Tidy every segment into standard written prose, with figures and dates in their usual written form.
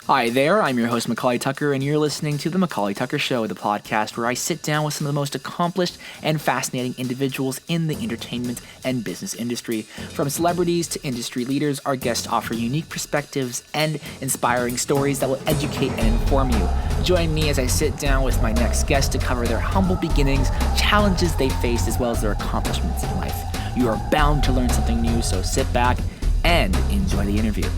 Hi there, I'm your host McAuley Tucker, and you're listening to The McAuley Tucker Show, the podcast where I sit down with some of the most accomplished and fascinating individuals in the entertainment and business industry. From celebrities to industry leaders, our guests offer unique perspectives and inspiring stories that will educate and inform you. Join me as I sit down with my next guest to cover their humble beginnings, challenges they faced, as well as their accomplishments in life. You are bound to learn something new, so sit back and enjoy the interview.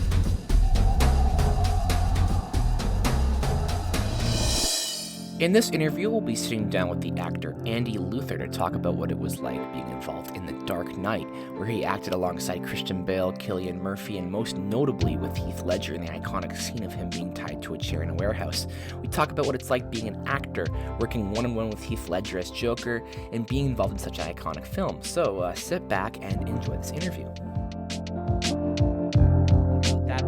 In this interview, we'll be sitting down with the actor Andy Luther to talk about what it was like being involved in The Dark Knight, where he acted alongside Christian Bale, Cillian Murphy, and most notably with Heath Ledger in the iconic scene of him being tied to a chair in a warehouse. We talk about what it's like being an actor, working one-on-one with Heath Ledger as Joker, and being involved in such an iconic film. So sit back and enjoy this interview.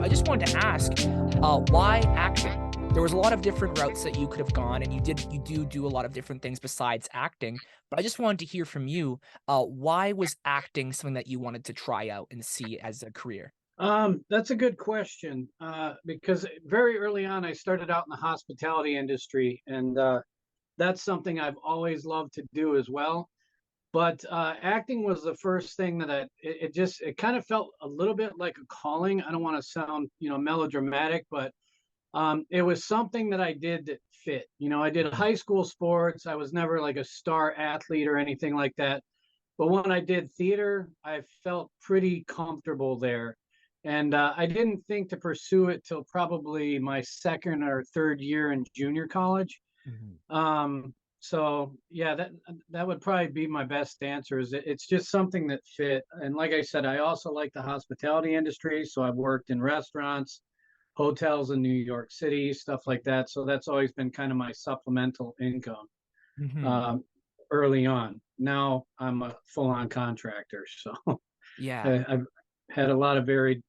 I just wanted to ask, why acting? There was a lot of different routes that you could have gone, and you do a lot of different things besides acting. But I just wanted to hear from you, why was acting something that you wanted to try out and see as a career? That's a good question, because very early on, I started out in the hospitality industry, and that's something I've always loved to do as well. But acting was the first thing that it kind of felt a little bit like a calling. I don't want to sound, melodramatic, but it was something that I did that fit. I did high school sports. I was never like a star athlete or anything like that. But when I did theater, I felt pretty comfortable there. And I didn't think to pursue it till probably my second or third year in junior college. Mm-hmm. So yeah, that would probably be my best answer. It's just something that fit. And like I said, I also like the hospitality industry, so I've worked in restaurants, hotels in New York City, stuff like that. So that's always been kind of my supplemental income Mm-hmm. um, early on. Now I'm a full-on contractor, so Yeah. I've had a lot of varied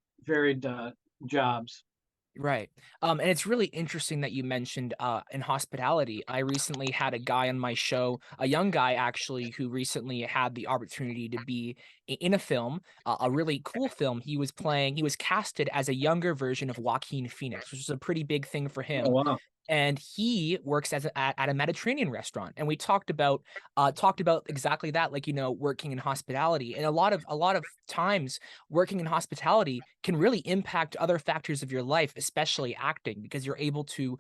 jobs. Right. And it's really interesting that you mentioned in hospitality. I recently had a guy on my show, a young guy actually, who recently had the opportunity to be in a film, a really cool film. He was casted as a younger version of Joaquin Phoenix, which is a pretty big thing for Oh him. wow. And he works at a Mediterranean restaurant, and we talked about exactly that, like, working in hospitality. And a lot of times working in hospitality can really impact other factors of your life, especially acting, because you're able to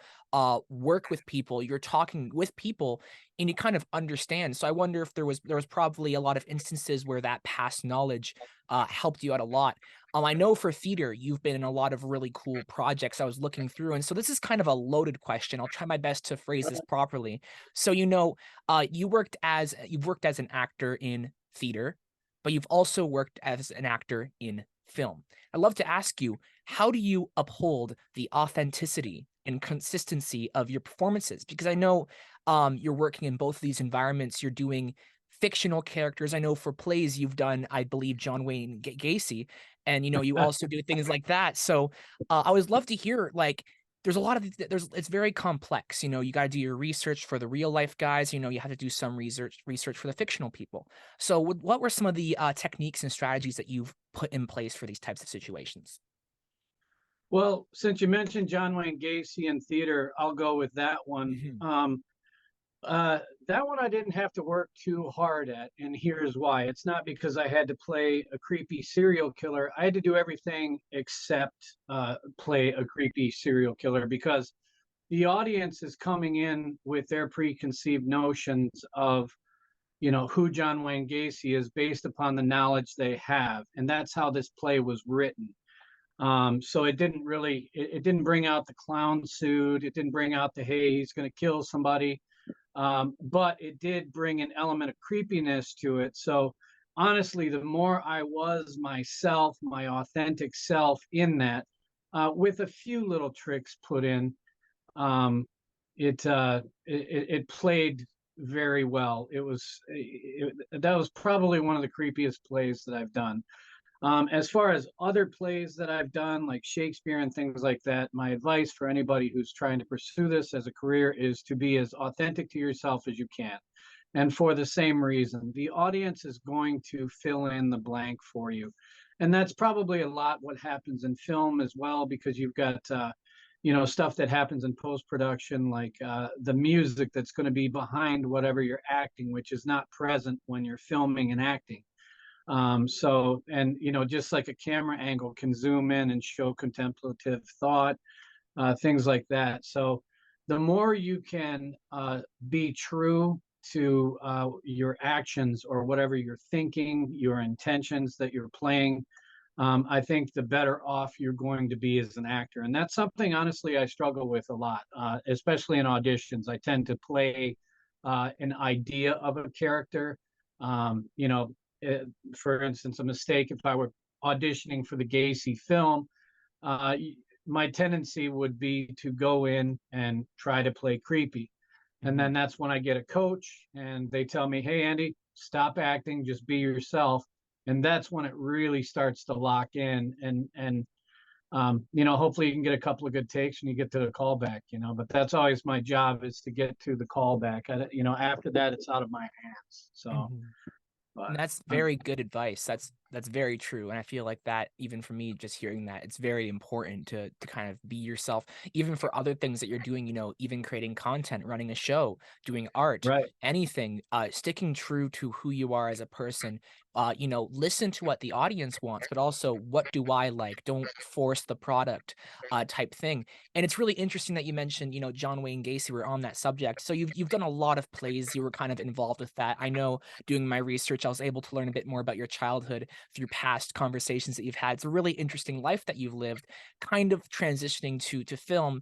work with people, you're talking with people, and you kind of understand. So I wonder if there was probably a lot of instances where that past knowledge helped you out a lot. I know for theater, you've been in a lot of really cool projects I was looking through. And so this is kind of a loaded question. I'll try my best to phrase this properly. So, you've worked as an actor in theater, but you've also worked as an actor in film. I'd love to ask you, how do you uphold the authenticity and consistency of your performances? Because I know you're working in both of these environments. You're doing fictional characters. I know for plays you've done, I believe, John Wayne Gacy, and you also do things like that. So I always love to hear, like, there's a lot of it's very complex. You got to do your research for the real life guys. You have to do some research for the fictional people. So what were some of the techniques and strategies that you've put in place for these types of situations? Well, since you mentioned John Wayne Gacy in theater, I'll go with that one. Mhm. That one I didn't have to work too hard at, and here's why. It's not because I had to play a creepy serial killer. I had to do everything except play a creepy serial killer because the audience is coming in with their preconceived notions of, who John Wayne Gacy is based upon the knowledge they have, and that's how this play was written. So it didn't bring out the clown suit. It didn't bring out the, hey, he's going to kill somebody. But it did bring an element of creepiness to it. So honestly, the more I was myself, my authentic self in that, with a few little tricks put in, um, it played very well. That was probably one of the creepiest plays that I've done. As far as other plays that I've done, like Shakespeare and things like that, my advice for anybody who's trying to pursue this as a career is to be as authentic to yourself as you can. And for the same reason, the audience is going to fill in the blank for you. And that's probably a lot what happens in film as well, because you've got stuff that happens in post-production, like the music that's going to be behind whatever you're acting, which is not present when you're filming and acting. So, and, just like a camera angle can zoom in and show contemplative thought, things like that. So the more you can be true to your actions or whatever you're thinking, your intentions that you're playing, I think the better off you're going to be as an actor. And that's something, honestly, I struggle with a lot, especially in auditions. I tend to play an idea of a character. Um, you know, for instance, a mistake, if I were auditioning for the Gacy film, uh, my tendency would be to go in and try to play creepy. And then that's when I get a coach and they tell me, hey, Andy, stop acting, just be yourself. And that's when it really starts to lock in. And hopefully you can get a couple of good takes and you get to the callback, but that's always my job, is to get to the callback. After that, it's out of my hands. So, Mhm. but And that's very good advice. That's very true. And I feel like that, even for me, just hearing that, it's very important to kind of be yourself, even for other things that you're doing, even creating content, running a show, doing art, right. anything, sticking true to who you are as a person. Listen to what the audience wants, but also what do I like? Don't force the product, type thing. And it's really interesting that you mentioned, John Wayne Gacy. We're on that subject. So you've done a lot of plays. You were kind of involved with that. I know, doing my research, I was able to learn a bit more about your childhood through past conversations that you've had. It's a really interesting life that you've lived, kind of transitioning to film.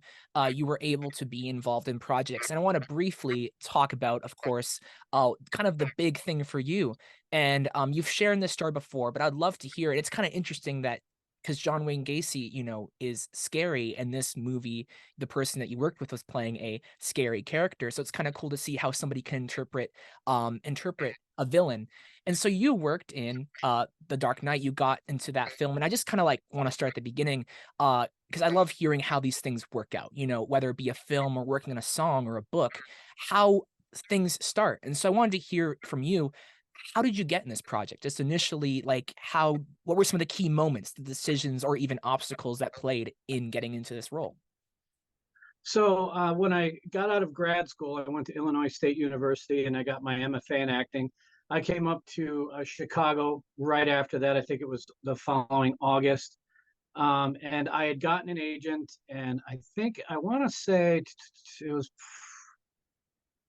You were able to be involved in projects. And I want to briefly talk about, of course, kind of the big thing for you. And you've shared this story before, but I'd love to hear it. It's kind of interesting that, because John Wayne Gacy, is scary, and this movie, the person that you worked with was playing a scary character. So it's kind of cool to see how somebody can interpret a villain. And so you worked in The Dark Knight. You got into that film, and I just kind of like want to start at the beginning, because I love hearing how these things work out. Whether it be a film or working on a song or a book, how things start. And so I wanted to hear from you, how did you get in this project? Just initially, like, what were some of the key moments, the decisions, or even obstacles that played in getting into this role? So when I got out of grad school, I went to Illinois State University and I got my MFA in acting. I came up to Chicago right after that. I think it was the following August. And I had gotten an agent, and I want to say it was,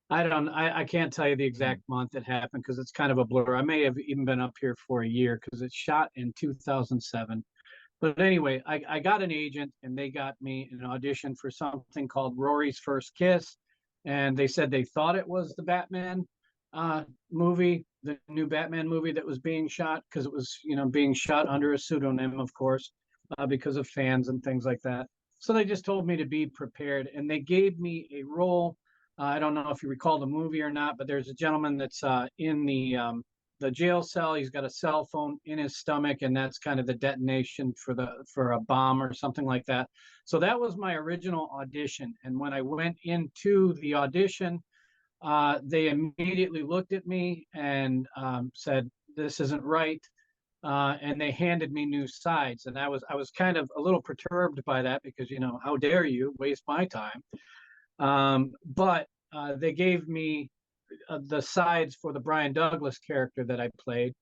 I can't tell you the Mhm. exact month it happened because it's kind of a blur. I may have even been up here for a year because it's shot in 2007. But anyway, I got an agent and they got me an audition for something called Rory's First Kiss. And they said they thought it was the Batman movie, the new Batman movie that was being shot, because it was, being shot under a pseudonym, of course, because of fans and things like that. So they just told me to be prepared, and they gave me a role. I don't know if you recall the movie or not, but there's a gentleman that's in the jail cell. He's got a cell phone in his stomach, and that's kind of the detonation for a bomb or something like that. So that was my original audition. And when I went into the audition, they immediately looked at me and said, "This isn't right." And they handed me new sides, and I was kind of a little perturbed by that because, how dare you waste my time? But they gave me the sides for the Brian Douglas character that I played,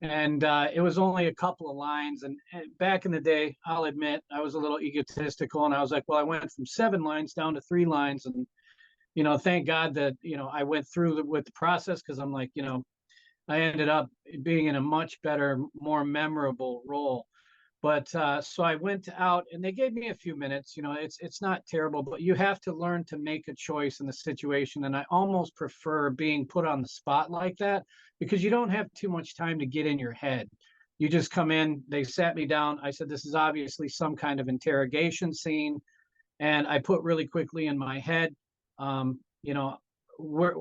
and it was only a couple of lines. And back in the day, I'll admit, I was a little egotistical, and I was like, well, I went from 7 lines down to 3 lines, and thank God that I went through with the process, because I'm like, I ended up being in a much better, more memorable role. But so I went out and they gave me a few minutes. It's not terrible, but you have to learn to make a choice in the situation. And I almost prefer being put on the spot like that, because you don't have too much time to get in your head. You just come in, they sat me down. I said, this is obviously some kind of interrogation scene. And I put really quickly in my head, um, you know,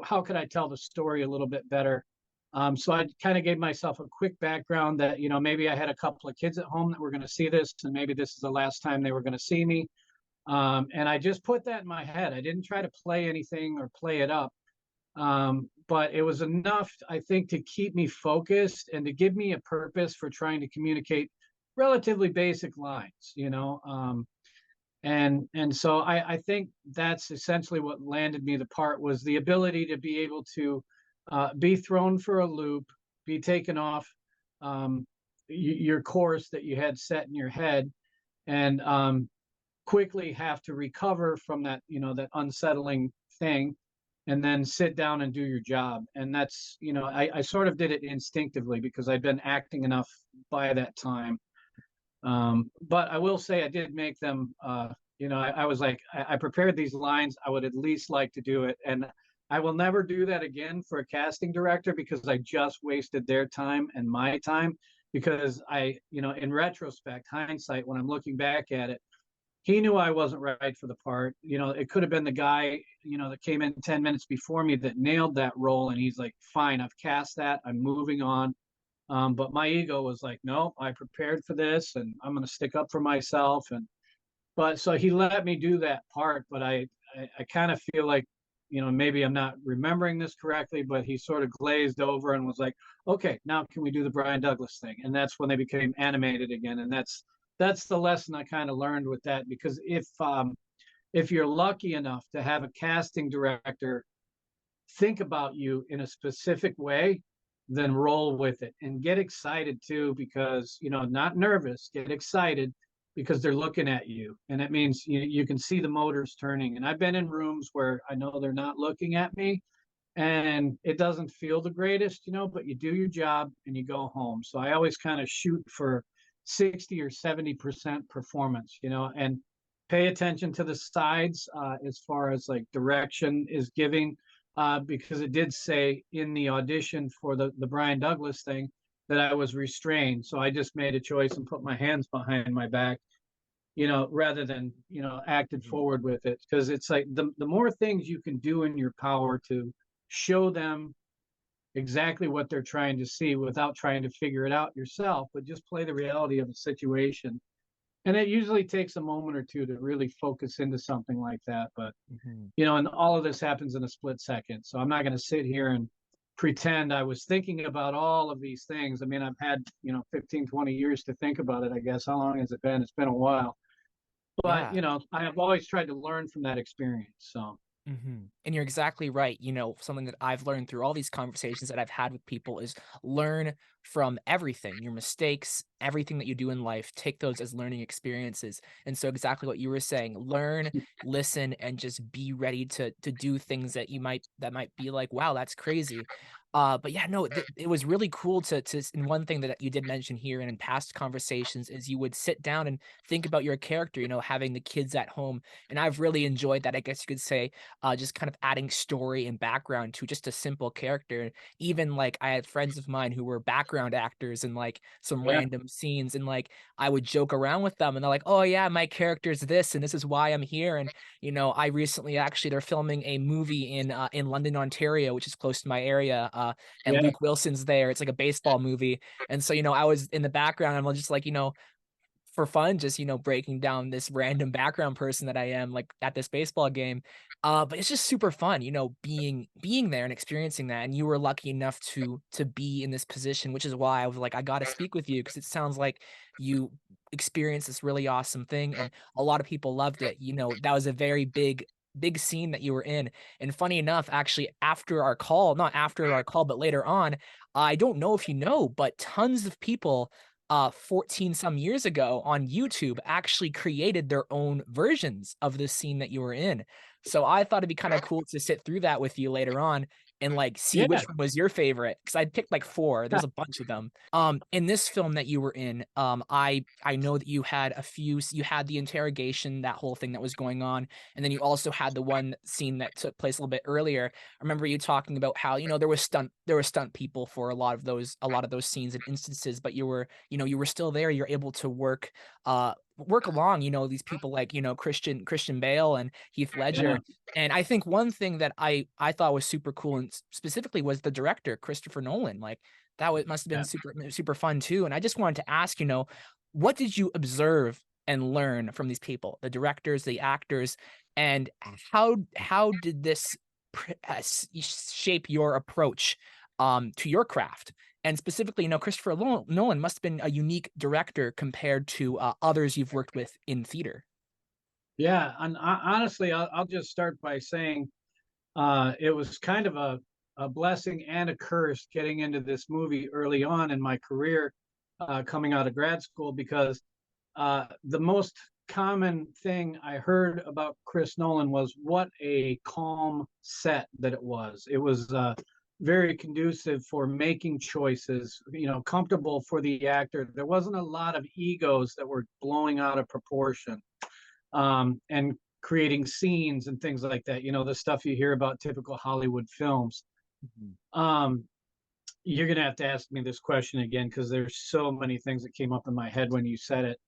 how could I tell the story a little bit better? So I kind of gave myself a quick background that, maybe I had a couple of kids at home that were going to see this, and maybe this is the last time they were going to see me. And I just put that in my head. I didn't try to play anything or play it up. But it was enough, I think, to keep me focused and to give me a purpose for trying to communicate relatively basic lines. And so I think that's essentially what landed me the part, was the ability to be able to be thrown for a loop, be taken off um, your course that you had set in your head, and quickly have to recover from that, that unsettling thing, and then sit down and do your job. And that's, I sort of did it instinctively because I'd been acting enough by that time. But I will say I did make them, I was like, I prepared these lines. I would at least like to do it. And I will never do that again for a casting director, because I just wasted their time and my time. Because in retrospect, hindsight, when I'm looking back at it, he knew I wasn't right for the part. It could have been the guy, that came in 10 minutes before me that nailed that role. And he's like, fine, I've cast that. I'm moving on. But my ego was like, no, I prepared for this and I'm going to stick up for myself. But so he let me do that part. But I kind of feel like, maybe I'm not remembering this correctly, but he sort of glazed over and was like, okay, now can we do the Brian Douglas thing? And that's when they became animated again. And that's the lesson I kind of learned with that. Because if you're lucky enough to have a casting director think about you in a specific way, then roll with it and get excited too, because, not nervous, get excited, because they're looking at you. And it means you can see the motors turning. And I've been in rooms where I know they're not looking at me and it doesn't feel the greatest, but you do your job and you go home. So I always kind of shoot for 60 or 70% performance, and pay attention to the sides as far as like direction is giving, because it did say in the audition for the Brian Douglas thing that I was restrained. So I just made a choice and put my hands behind my back, rather than, acted forward with it. Because it's like the more things you can do in your power to show them exactly what they're trying to see without trying to figure it out yourself, but just play the reality of the situation. And it usually takes a moment or two to really focus into something like that. But Mm-hmm. and all of this happens in a split second. So I'm not going to sit here and pretend I was thinking about all of these things. I mean, I've had, 15, 20 years to think about it, I guess. How long has it been? It's been a while. But, Yeah. I have always tried to learn from that experience. So, And you're exactly right. Something that I've learned through all these conversations that I've had with people is learn from everything, your mistakes, everything that you do in life, take those as learning experiences. And so exactly what you were saying, learn, listen, and just be ready to do things that might be like, wow, that's crazy. But yeah, no, it was really cool and one thing that you did mention here and in past conversations is you would sit down and think about your character, having the kids at home. And I've really enjoyed that, I guess you could say, just kind of adding story and background to just a simple character. Even like I had friends of mine who were background actors in like some yeah, random scenes, and like I would joke around with them, and they're like, "Oh yeah, my character's this, and this is why I'm here." And I recently actually they're filming a movie in London, Ontario, which is close to my area, and yeah, Luke Wilson's there. It's like a baseball movie, and so I was in the background, and I'm just like for fun, just breaking down this random background person that I am like at this baseball game. But it's just super fun, being there and experiencing that. And you were lucky enough to be in this position, which is why I was like, I got to speak with you because it sounds like you experienced this really awesome thing, and a lot of people loved it. That was a very big scene that you were in. And funny enough, actually, after our call, not after our call, but later on, I don't know if you know, but tons of people 14 some years ago on YouTube actually created their own versions of the scene that you were in. So I thought it'd be kind of cool to sit through that with you later on and like see yeah. which one was your favorite, because I picked like four. There's a bunch of them. In this film that you were in, I know that you had the interrogation, that whole thing that was going on, and then you also had the one scene that took place a little bit earlier. I remember you talking about how there were stunt people for a lot of those scenes and instances, but you were still there. You're able to work along, these people like, Christian Bale and Heath Yeah, Ledger. And I think one thing that I thought was super cool, and specifically, was the director, Christopher Nolan. Like must have been yeah. super fun too. And I just wanted to ask, what did you observe and learn from these people, the directors, the actors, and how did this shape your approach to your craft? And specifically, Christopher Nolan must have been a unique director compared to others you've worked with in theater. Yeah, and honestly, I'll just start by saying it was kind of a blessing and a curse getting into this movie early on in my career, coming out of grad school, because the most common thing I heard about Chris Nolan was what a calm set that it was. It was very conducive for making choices, comfortable for the actor. There wasn't a lot of egos that were blowing out of proportion, and creating scenes and things like that. The stuff you hear about typical Hollywood films. Mhm. You're gonna have to ask me this question again because there's so many things that came up in my head when you said it.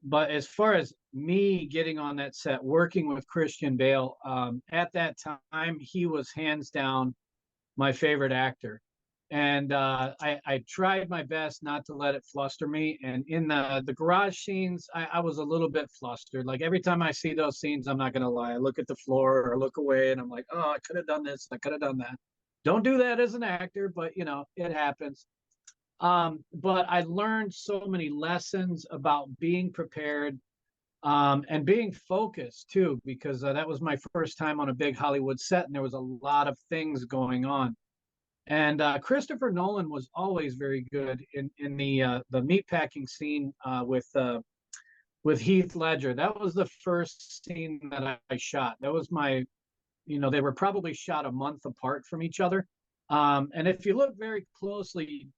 But as far as me getting on that set, working with Christian Bale, at that time, he was hands down my favorite actor. And I tried my best not to let it fluster me. And in the garage scenes, I was a little bit flustered. Like every time I see those scenes, I'm not going to lie. I look at the floor or look away and I'm like, oh, I could have done this. I could have done that. Don't do that as an actor, but it happens. But I learned so many lessons about being prepared, and being focused too, because that was my first time on a big Hollywood set, and there was a lot of things going on. And Christopher Nolan was always very good in the meatpacking scene, with Heath Ledger. That was the first scene that I shot. That was my, they were probably shot a month apart from each other. And if you look very closely,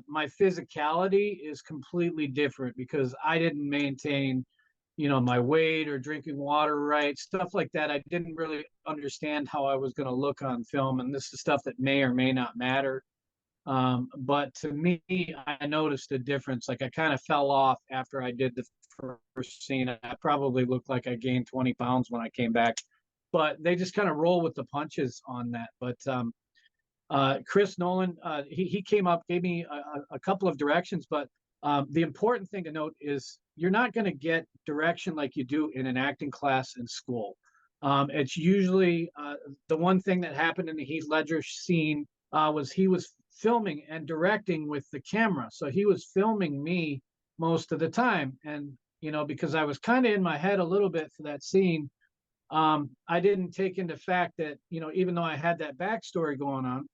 my physicality is completely different because I didn't maintain, my weight or drinking water right, stuff like that. I didn't really understand how I was going to look on film. And this is stuff that may or may not matter. But to me, I noticed a difference. Like I kind of fell off after I did the first scene. I probably looked like I gained 20 pounds when I came back, but they just kind of roll with the punches on that. But Chris Nolan, he came up, gave me a couple of directions, but the important thing to note is you're not going to get direction like you do in an acting class in school. It's usually the one thing that happened in the Heath Ledger scene was he was filming and directing with the camera. So he was filming me most of the time. And, because I was kind of in my head a little bit for that scene, I didn't take into fact that, even though I had that backstory going on,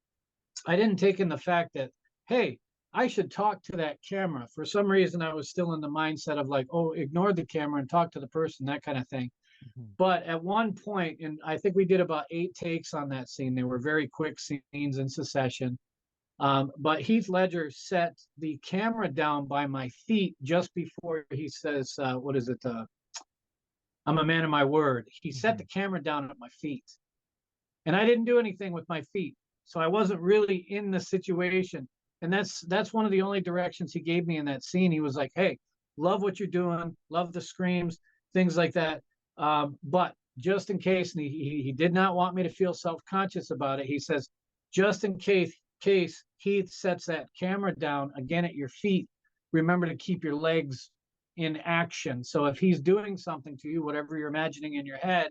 I didn't take in the fact that, hey, I should talk to that camera. For some reason, I was still in the mindset of like, oh, ignore the camera and talk to the person, that kind of thing. Mhm. But at one point, and I think we did about 8 takes on that scene. They were very quick scenes in succession. But Heath Ledger set the camera down by my feet just before he says, what is it? I'm a man of my word. He set the Mhm. camera down at my feet. And I didn't do anything with my feet. So I wasn't really in the situation. And that's one of the only directions he gave me in that scene. He was like, hey, love what you're doing, love the screams, things like that. But just in case, and he did not want me to feel self-conscious about it. He says, just in case Heath sets that camera down again at your feet, remember to keep your legs in action. So if he's doing something to you, whatever you're imagining in your head,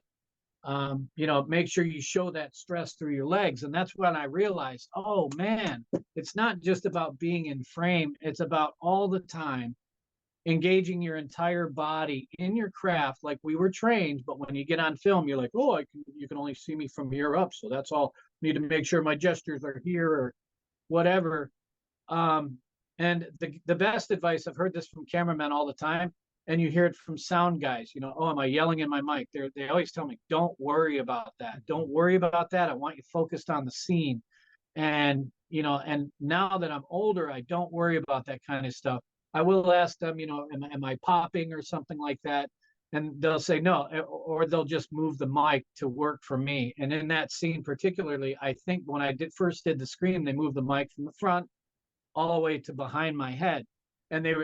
make sure you show that stress through your legs. And that's when I realized, oh man, it's not just about being in frame, it's about all the time engaging your entire body in your craft like we were trained. But when you get on film, you're like, oh, you can only see me from here up. So that's all. I need to make sure my gestures are here or whatever. Um, and the best advice, I've heard this from cameramen all the time, and you hear it from sound guys, oh, am I yelling in my mic? They always tell me, don't worry about that. Don't worry about that. I want you focused on the scene. And, and now that I'm older, I don't worry about that kind of stuff. I will ask them, am I popping or something like that? And they'll say no, or they'll just move the mic to work for me. And in that scene particularly, I think when I first did the scream, they moved the mic from the front all the way to behind my head. And they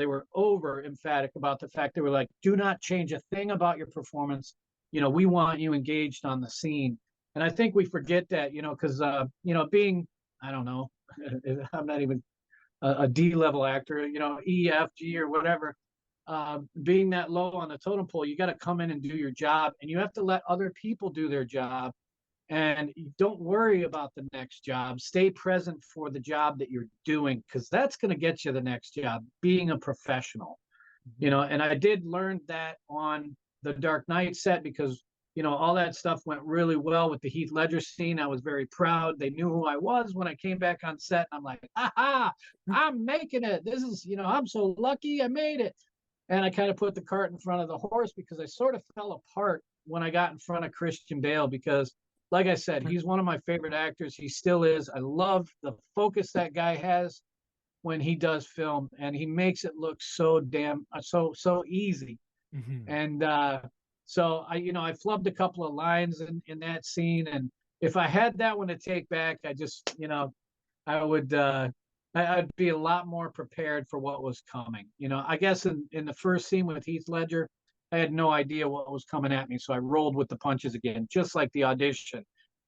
were over emphatic about the fact they were like, do not change a thing about your performance. We want you engaged on the scene. And I think we forget that, because, being, I don't know, I'm not even a D level actor, E, F, G, or whatever. Being that low on the totem pole, you got to come in and do your job, and you have to let other people do their job, and don't worry about the next job. Stay present for the job that you're doing, because that's going to get you the next job, being a professional. Mhm. And I did learn that on the Dark Knight set because all that stuff went really well with the Heath Ledger scene. I was very proud. They knew who I was when I came back on set. I'm like, aha, I'm making it. This is, I'm so lucky I made it. And I kind of put the cart in front of the horse because I sort of fell apart when I got in front of Christian Bale because, like I said, he's one of my favorite actors. He still is. I love the focus that guy has when he does film, and he makes it look so damn so easy. Mm-hmm. And so I flubbed a couple of lines in that scene, and if I had that one to take back, I just I would I'd be a lot more prepared for what was coming. I guess in the first scene with Heath Ledger, I had no idea what was coming at me, so I rolled with the punches again, just like the audition.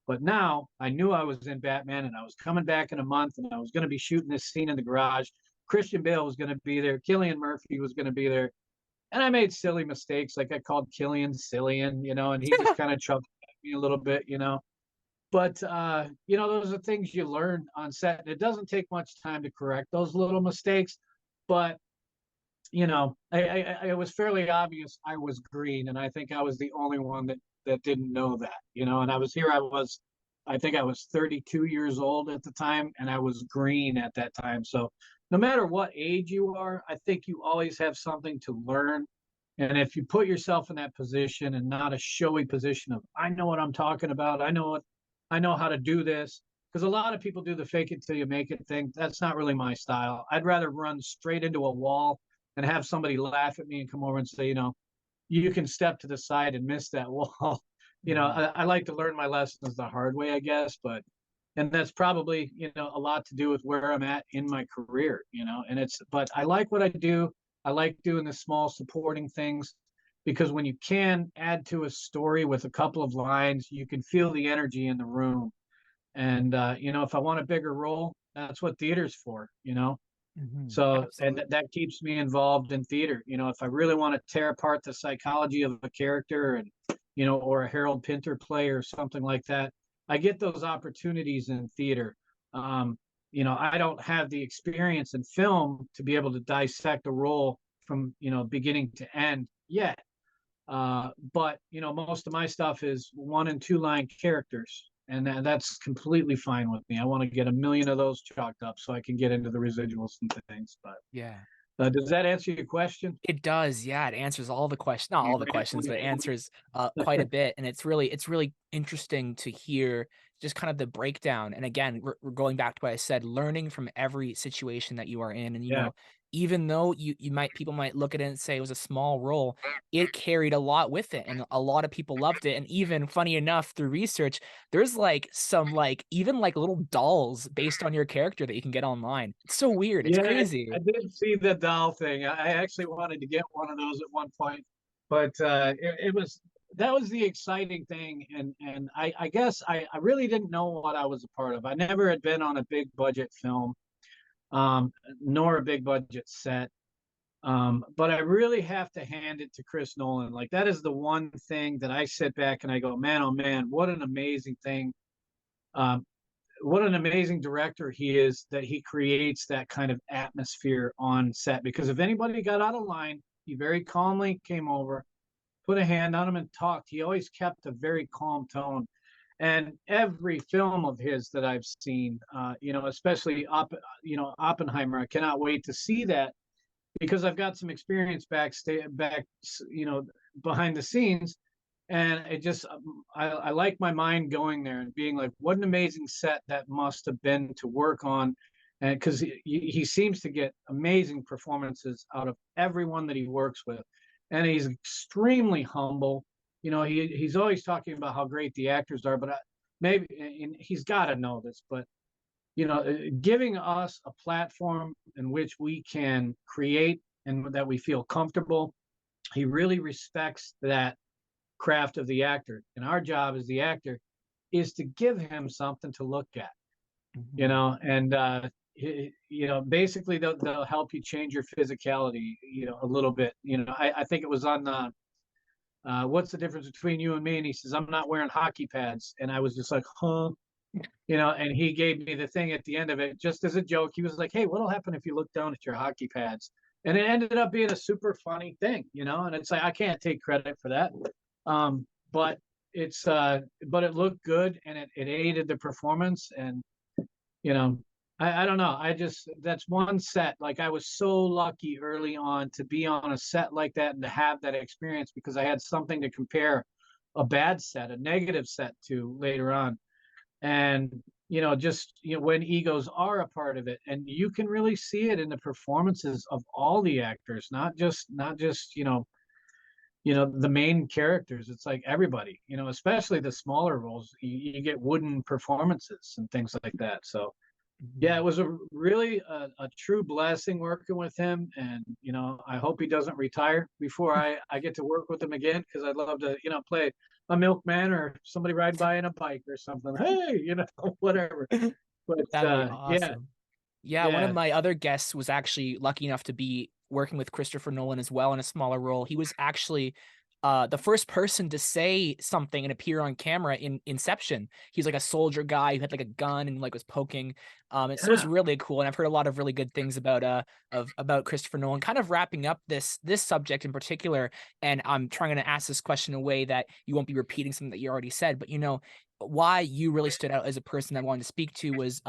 But now I knew I was in Batman and I was coming back in a month and I was going to be shooting this scene in the garage. Christian Bale was going to be there. Cillian Murphy was going to be there. And I made silly mistakes. Like I called Cillian Cillian, and he just kind of chuckled at me a little bit. But, those are things you learn on set. And it doesn't take much time to correct those little mistakes. But, it was fairly obvious I was green. And I think I was the only one that didn't know that, and I think I was 32 years old at the time and I was green at that time. So no matter what age you are, I think you always have something to learn. And if you put yourself in that position and not a showy position of, I know what I'm talking about. I know how to do this. Because a lot of people do the fake it till you make it thing. That's not really my style. I'd rather run straight into a wall and have somebody laugh at me and come over and say, you can step to the side and miss that wall. I like to learn my lessons the hard way, I guess, and that's probably, a lot to do with where I'm at in my career, but I like what I do. I like doing the small supporting things because when you can add to a story with a couple of lines, you can feel the energy in the room. And, if I want a bigger role, that's what theater's for. Mm-hmm. So, and Absolutely. that keeps me involved in theater. If I really want to tear apart the psychology of a character and, or a Harold Pinter play or something like that, I get those opportunities in theater. I don't have the experience in film to be able to dissect a role from, beginning to end yet. But, most of my stuff is 1 and 2 line characters. And that's completely fine with me. I want to get a million of those chalked up so I can get into the residuals and things. But Yeah. does that answer your question? It does, yeah, it answers all the questions, not all the questions, but it answers, quite a bit, and it's really interesting to hear just kind of the breakdown, and again, we're going back to what I said, learning from every situation that you are in, and, Yeah. even though people might look at it and say it was a small role, it carried a lot with it, and a lot of people loved it, and even funny enough, through research, there's, some, even, little dolls based on your character that you can get online. It's so weird, it's Yeah, I crazy. did see the doll thing. I actually wanted to get one of those at one point, but that was the exciting thing. And I guess I really didn't know what I was a part of. I never had been on a big budget film, nor a big budget set. But I really have to hand it to Chris Nolan. Like that is the one thing that I sit back and I go, man, oh man, what an amazing thing. Um, what an amazing director he is that he creates that kind of atmosphere on set. Because if anybody got out of line, he very calmly came over, put a hand on him, and talked. He always kept a very calm tone. And every film of his that I've seen, especially Oppenheimer, I cannot wait to see that because I've got some experience behind the scenes, and I like my mind going there and being like, what an amazing set that must have been to work on, and because he seems to get amazing performances out of everyone that he works with, and he's extremely humble. He's always talking about how great the actors are, but maybe and he's got to know this, but giving us a platform in which we can create and that we feel comfortable. He really respects that craft of the actor. And our job as the actor is to give him something to look at, Mhm. and, basically they'll help you change your physicality, a little bit. I think it was on what's the difference between you and me? And he says, I'm not wearing hockey pads. And I was just like, huh? And he gave me the thing at the end of it just as a joke. He was like, hey, what'll happen if you look down at your hockey pads? and it ended up being a super funny thing, you know. And it's like I can't take credit for that, but but it looked good, and it aided the performance. And you know, I don't know. I just, that's one set. Like I was so lucky early on to be on a set like that and to have that experience, because I had something to compare a bad set, a negative set to later on. And you know, just you know, when egos are a part of it, and you can really see it in the performances of all the actors, not just the main characters. It's like everybody, you know, especially the smaller roles, you get wooden performances and things like that. So yeah, Mhm. it was a really a true blessing working with him. And you know, I hope he doesn't retire before I get to work with him again, because I'd love to, you know, play a milkman or somebody riding by in a bike or something. Hey, you know, whatever. But That'd be yeah, awesome. Yeah, one of yeah. my other guests was actually lucky enough to be working with Christopher Nolan as well in a smaller role. He was actually the first person to say something and appear on camera in Inception. He's like a soldier guy who had like a gun and like was poking. And so it's Yeah. really cool. And I've heard a lot of really good things about Christopher Nolan. Kind of wrapping up this subject in particular, and I'm trying to ask this question in a way that you won't be repeating something that you already said. But you know, why you really stood out as a person I wanted to speak to was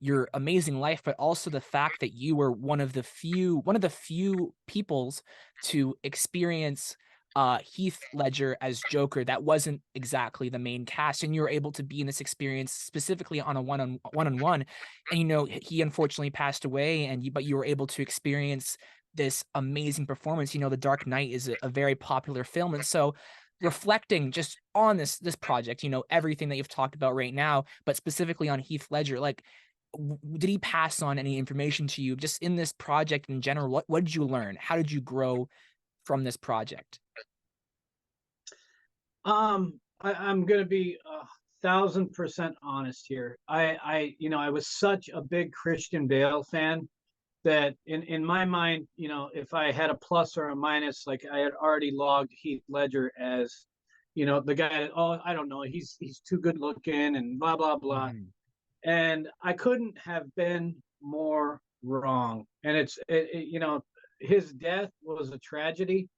your amazing life, but also the fact that you were one of the few peoples to experience Heath Ledger as Joker that wasn't exactly the main cast, and you were able to be in this experience specifically on a one-on-one. And you know, he unfortunately passed away, but you were able to experience this amazing performance. You know, The Dark Knight is a very popular film, and so reflecting just on this project, you know, everything that you've talked about right now, but specifically on Heath Ledger, like did he pass on any information to you just in this project in general? What did you learn? How did you grow from this project? I'm gonna be 1,000% honest here. You know, I was such a big Christian Bale fan that in my mind, you know, if I had a plus or a minus, like I had already logged Heath Ledger as, you know, the guy that, oh, I don't know, he's too good looking and blah blah blah. Mhm. And I couldn't have been more wrong. And you know, his death was a tragedy,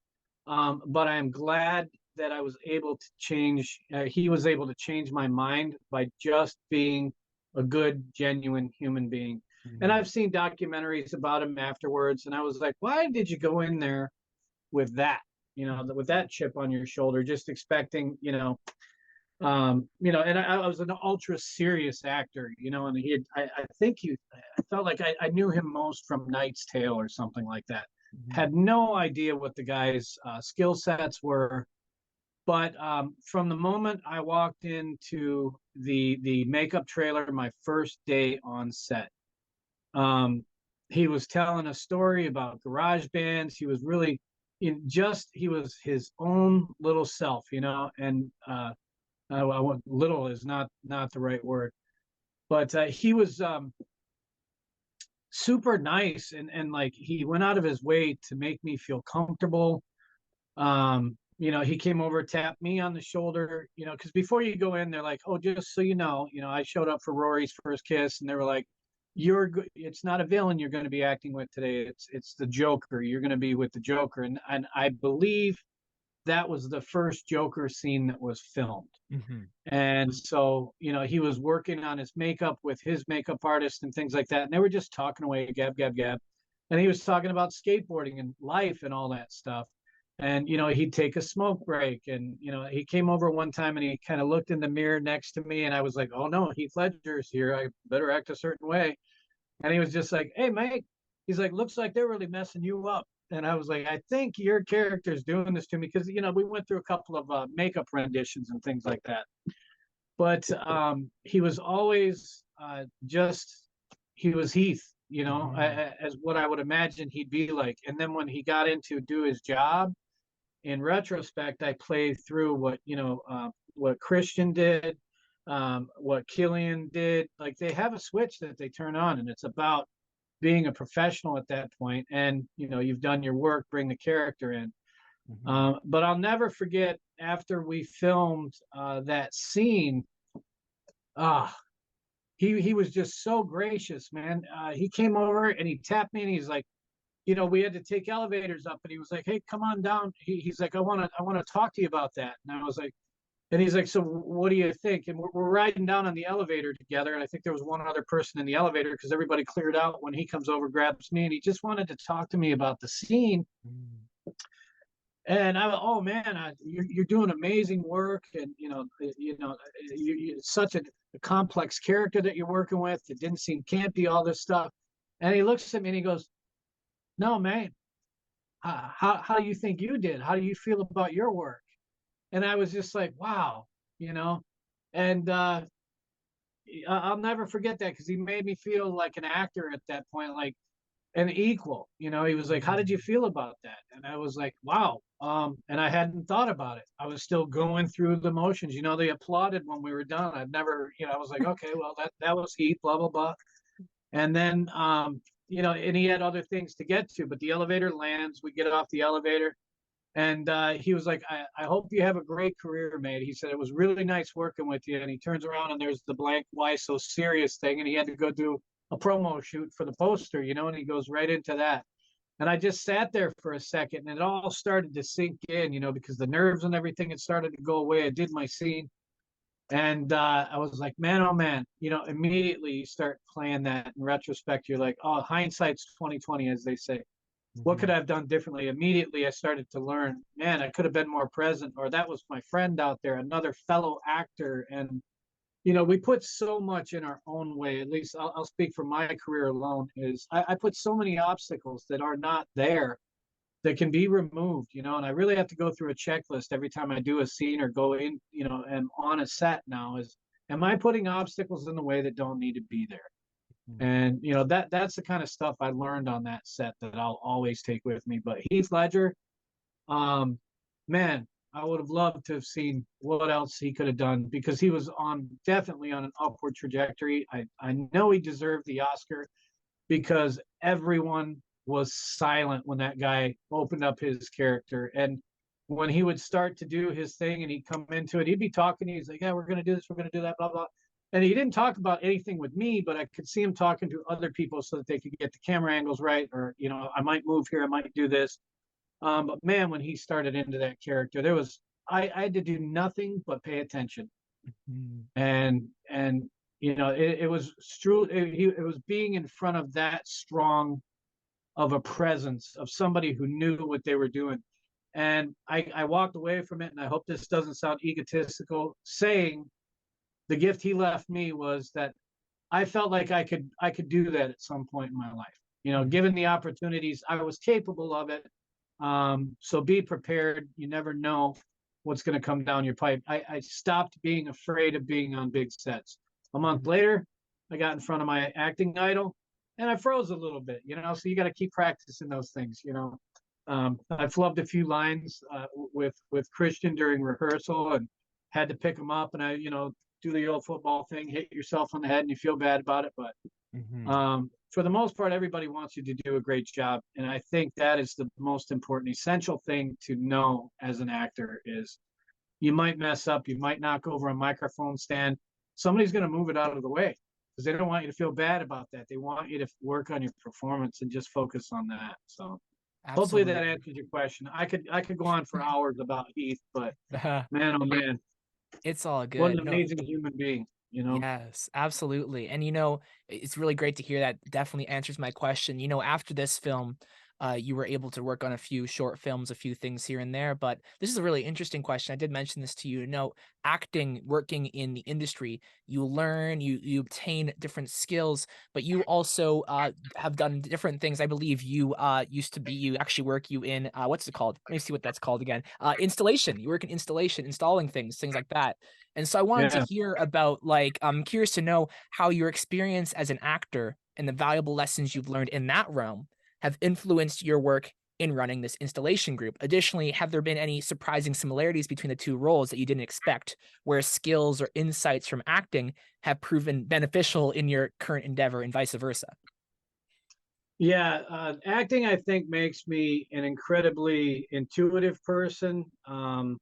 but I'm glad that I was able to change. He was able to change my mind by just being a good, genuine human being. And Mhm. I've seen documentaries about him afterwards, and I was like, why did you go in there with that? You know, with that chip on your shoulder, just expecting, and I was an ultra serious actor, you know, and I think I felt like I knew him most from Knight's Tale or something like that. Mhm. Had no idea what the guy's skill sets were, but from the moment I walked into the makeup trailer, my first day on set, um, he was telling a story about garage bands. He was really he was his own little self, you know, and little is not the right word, but he was super nice, and like he went out of his way to make me feel comfortable. You know, he came over, tapped me on the shoulder, you know, because before you go in, they're like, oh, just so you know, I showed up for Rory's first kiss, and they were like, it's not a villain you're going to be acting with today. It's the Joker. You're going to be with the Joker, and I believe that was the first Joker scene that was filmed. Mhm. And so, you know, he was working on his makeup with his makeup artist and things like that. And they were just talking away, gab, gab, gab. And he was talking about skateboarding and life and all that stuff. And, you know, he'd take a smoke break. And, you know, he came over one time and he kind of looked in the mirror next to me. And I was like, oh no, Heath Ledger's here. I better act a certain way. And he was just like, hey, mate. He's like, looks like they're really messing you up. And I was like, I think your character's doing this to me, because, you know, we went through a couple of makeup renditions and things like that. But he was always he was Heath, you know, Mhm. as what I would imagine he'd be like. And then when he got into do his job, in retrospect, I played through what Christian did, what Cillian did. Like they have a switch that they turn on, and it's about being a professional at that point. And you know, you've done your work, bring the character in. Mhm. But I'll never forget after we filmed that scene. Ah, he was just so gracious, man. He came over and he tapped me and he's like, we had to take elevators up, and he was like, "Hey, come on down." He's like, I want to talk to you about that." And I was like, and he's like, "So what do you think?" And we're riding down on the elevator together. And I think there was one other person in the elevator because everybody cleared out when he comes over, grabs me, and he just wanted to talk to me about the scene. Mm. And oh man, you're doing amazing work, and you're such a complex character that you're working with. It didn't seem campy, all this stuff. And he looks at me and he goes, "No, man, how do you think you did? How do you feel about your work?" And I was just like, wow, you know. And I'll never forget that because he made me feel like an actor at that point, like an equal. He was like, "How did you feel about that?" And I was like, "Wow." And I hadn't thought about it. I was still going through the motions. They applauded when we were done. I'd never, I was like, "Okay, well, that was Heath, blah blah blah." And then, and he had other things to get to, but the elevator lands. We get off the elevator, and he was like, I hope you have a great career, mate. He said, "It was really nice working with you." And he turns around and there's the blank "Why so serious" thing. And he had to go do a promo shoot for the poster, and he goes right into that. And I just sat there for a second and it all started to sink in, because the nerves and everything had started to go away. I did my scene. And I was like, man, oh man, immediately you start playing that in retrospect. You're like, oh, hindsight's 2020, as they say. What could I have done differently? Immediately I started to learn, man, I could have been more present, or that was my friend out there, another fellow actor. And we put so much in our own way. At least I'll speak for my career alone. Is I put so many obstacles that are not there that can be removed. And I really have to go through a checklist every time I do a scene or go in, and on a set now. Is am I putting obstacles in the way that don't need to be there? And that's the kind of stuff I learned on that set that I'll always take with me. But Heath Ledger, um, man, I would have loved to have seen what else he could have done because he was definitely on an upward trajectory. I know he deserved the Oscar because everyone was silent when that guy opened up his character. And when he would start to do his thing and he'd come into it, he'd be talking. He's like, "Yeah, we're going to do this. We're going to do that, blah, blah." And he didn't talk about anything with me, but I could see him talking to other people so that they could get the camera angles right. Or, I might move here. I might do this. But man, when he started into that character, I had to do nothing but pay attention. Mhm. And it was true. It was being in front of that strong of a presence of somebody who knew what they were doing. And I walked away from it, and I hope this doesn't sound egotistical, saying the gift he left me was that I felt like I could do that at some point in my life. Given the opportunities, I was capable of it. So be prepared. You never know what's going to come down your pipe. I stopped being afraid of being on big sets. A month later, I got in front of my acting idol and I froze a little bit, so you got to keep practicing those things. I flubbed a few lines with Christian during rehearsal and had to pick them up, and I, do the old football thing, hit yourself on the head and you feel bad about it. But Mhm. for the most part, everybody wants you to do a great job. And I think that is the most important, essential thing to know as an actor is you might mess up, you might knock over a microphone stand. Somebody's going to move it out of the way because they don't want you to feel bad about that. They want you to work on your performance and just focus on that. So hopefully that Absolutely. answers your question. I could go on for hours about Heath, but man, oh man, It's all what an good. No, amazing human being. yes, absolutely. And it's really great to hear that. Definitely answers my question. After this film, you were able to work on a few short films, a few things here and there. But this is a really interesting question. I did mention this to you. Acting, working in the industry, you learn, you obtain different skills, but you also have done different things. I believe you you actually work you in what's it called? Let me see what that's called again. Installation. You work in installation, installing things like that. And so I wanted to Yeah. hear about like I'm curious to know how your experience as an actor and the valuable lessons you've learned in that realm have influenced your work in running this installation group. Additionally, have there been any surprising similarities between the two roles that you didn't expect, where skills or insights from acting have proven beneficial in your current endeavor and vice versa? Yeah, acting I think makes me an incredibly intuitive person, and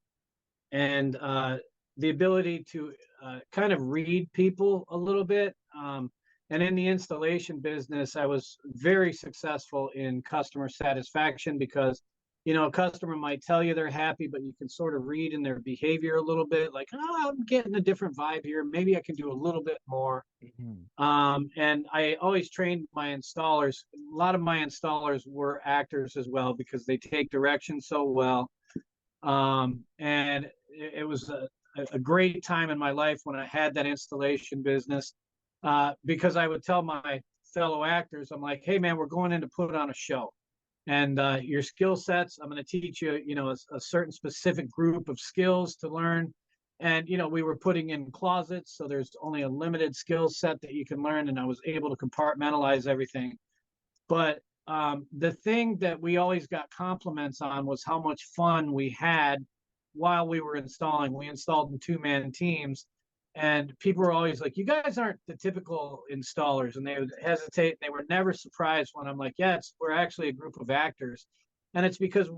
the ability to kind of read people a little bit. And in the installation business, I was very successful in customer satisfaction because, a customer might tell you they're happy, but you can sort of read in their behavior a little bit like, oh, I'm getting a different vibe here. Maybe I can do a little bit more. Mhm. And I always trained my installers. A lot of my installers were actors as well because they take direction so well. And it was a great time in my life when I had that installation business because I would tell my fellow actors, I'm like, hey, man, we're going in to put on a show. And your skill sets, I'm going to teach you, a certain specific group of skills to learn. And, we were putting in closets. So there's only a limited skill set that you can learn. And I was able to compartmentalize everything. But the thing that we always got compliments on was how much fun we had while we were installing. We installed in two-man teams, and people were always like, "You guys aren't the typical installers," and they would hesitate. They were never surprised when I'm like, "Yeah, we're actually a group of actors," and it's because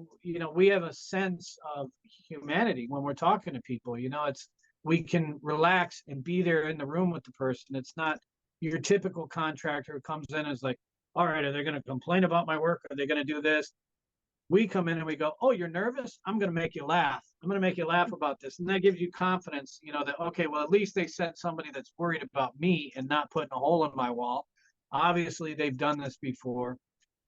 we have a sense of humanity when we're talking to people. It's we can relax and be there in the room with the person. It's not your typical contractor who comes in and is like, all right, are they going to complain about my work? Are they going to do this? We come in and we go, oh, you're nervous? I'm going to make you laugh. I'm going to make you laugh about this. And that gives you confidence, that, okay, well, at least they sent somebody that's worried about me and not putting a hole in my wall. Obviously, they've done this before.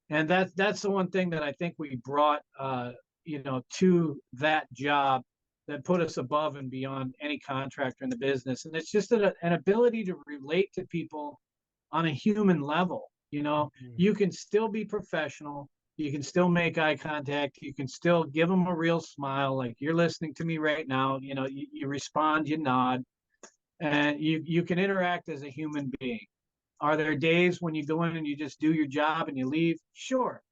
And that's the one thing that I think we brought, to that job that put us above and beyond any contractor in the business. And it's just an ability to relate to people on a human level. Mhm. You can still be professional. You can still make eye contact. You can still give them a real smile, like you're listening to me right now. You respond, you nod, and you can interact as a human being. Are there days when you go in and you just do your job and you leave? Sure.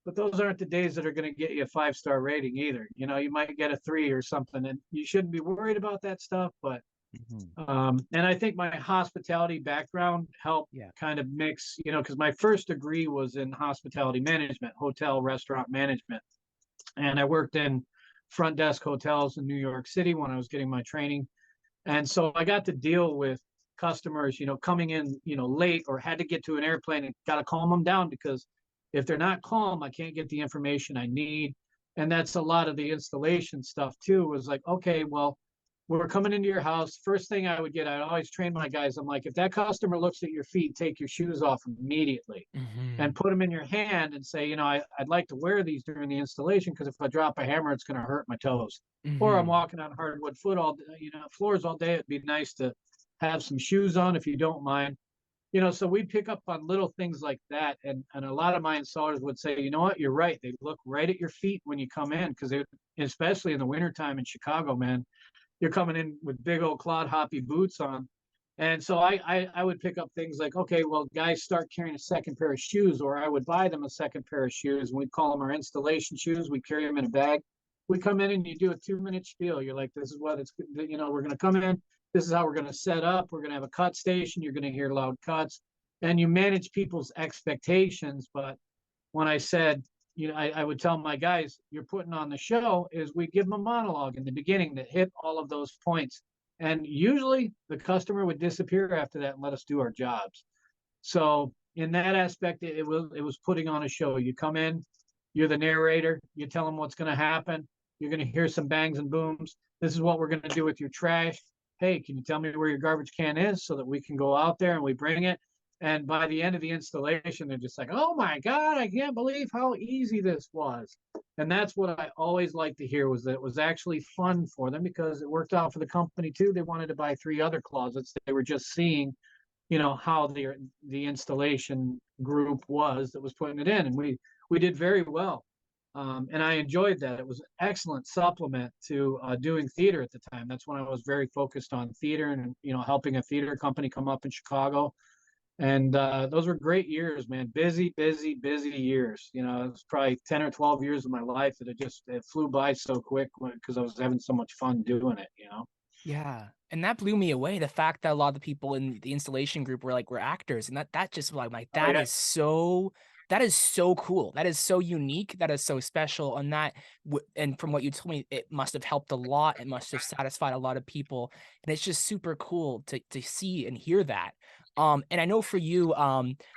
But those aren't the days that are going to get you a 5-star rating either. You might get a 3 or something, and you shouldn't be worried about that stuff. But Mhm. and I think my hospitality background helped Yeah. kind of mix, because my first degree was in hospitality management, hotel restaurant management. And I worked in front desk hotels in New York City when I was getting my training. And so I got to deal with customers, coming in, late or had to get to an airplane and got to calm them down because if they're not calm, I can't get the information I need. And that's a lot of the installation stuff too, was like, okay, well, we're coming into your house. First thing I would get, I always train my guys. I'm like, if that customer looks at your feet, take your shoes off immediately and Mhm. put them in your hand and say, I'd like to wear these during the installation because if I drop a hammer, it's going to hurt my toes. Or I'm Mhm. walking on hardwood floors all day. It'd be nice to have some shoes on if you don't mind. So we pick up on little things like that. And a lot of my installers would say, you know what, you're right. They look right at your feet when you come in because especially in the wintertime in Chicago, man, you're coming in with big old clod hoppy boots on. And so I would pick up things like, okay, well, guys start carrying a second pair of shoes, or I would buy them a second pair of shoes. And we'd call them our installation shoes. We carry them in a bag. We come in and you do a 2-minute spiel. You're like, this is what it's, we're going to come in. This is how we're going to set up. We're going to have a cut station. You're going to hear loud cuts. And you manage people's expectations. But when I said, I would tell my guys, you're putting on the show, is we give them a monologue in the beginning that hit all of those points. And usually the customer would disappear after that and let us do our jobs. So in that aspect, it was putting on a show. You come in, you're the narrator, you tell them what's going to happen. You're going to hear some bangs and booms. This is what we're going to do with your trash. Hey, can you tell me where your garbage can is so that we can go out there and we bring it? And by the end of the installation, they're just like, oh my God, I can't believe how easy this was. And that's what I always like to hear, was that it was actually fun for them because it worked out for the company too. They wanted to buy 3 other closets. They were just seeing, how the installation group was that was putting it in. And we did very well. And I enjoyed that. It was an excellent supplement to doing theater at the time. That's when I was very focused on theater and, helping a theater company come up in Chicago. And those were great years, man. Busy, busy, busy years. It was probably 10 or 12 years of my life that it flew by so quick because I was having so much fun doing it. Yeah. And that blew me away. The fact that a lot of the people in the installation group were actors. And that just like Oh, yeah. that is so cool. That is so unique. That is so special. And and from what you told me, it must have helped a lot. It must have satisfied a lot of people. And it's just super cool to see and hear that. And I know for you,